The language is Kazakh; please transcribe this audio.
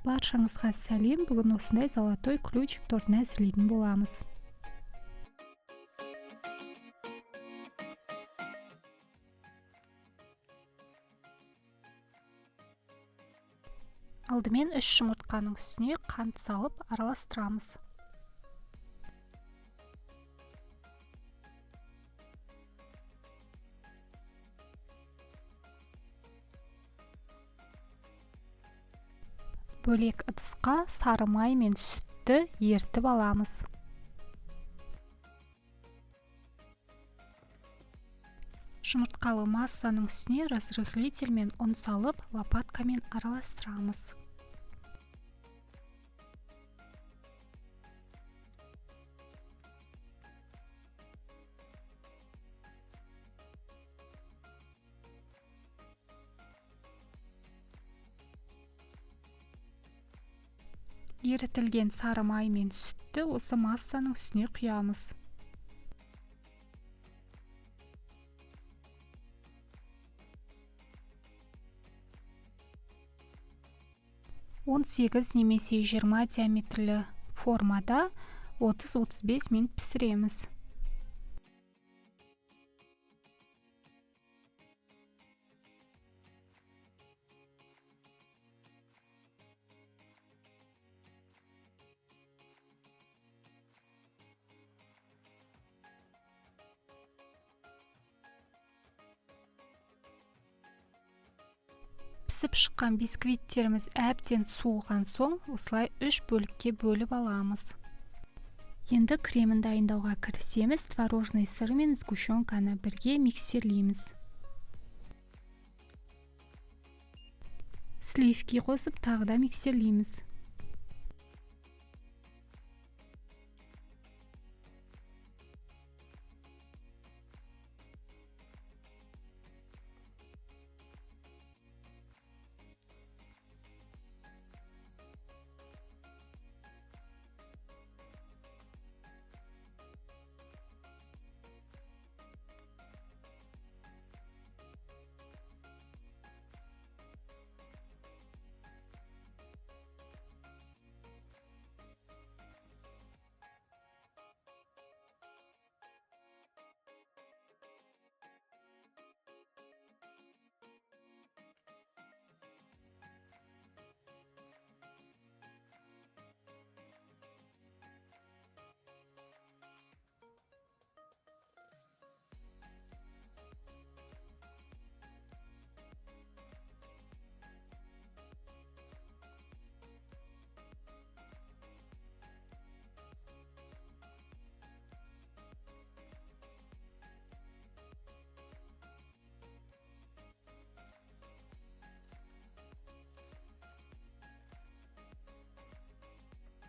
Баршаңызға сәлем. Бүгін осындай золотой ключик тортын әзірлейтін боламыз. Алдымен 3 жұмыртқаның үстіне қант салып араластырамыз. Бөлек ыдысқа сары май мен сүтті ертіп аламыз. Жұмыртқалы массаның үстіне разрыхлитель мен ұн салып, лопаткамен араластырамыз. Ерітілген сары май мен сүтті осы массаның үстіне құямыз. Он 18 немесе 20 диаметрлі формада 30-35 минут пісіреміз. Пісіп шыққан бисквиттеріміз әбден суыған соң, осылай 3 бөлікке бөліп аламыз. Енді кремін дайындауға кірісеміз. Творожный сыр мен сгущенканы бірге миксерлейміз. Сливки қосып тағы да миксерлейміз.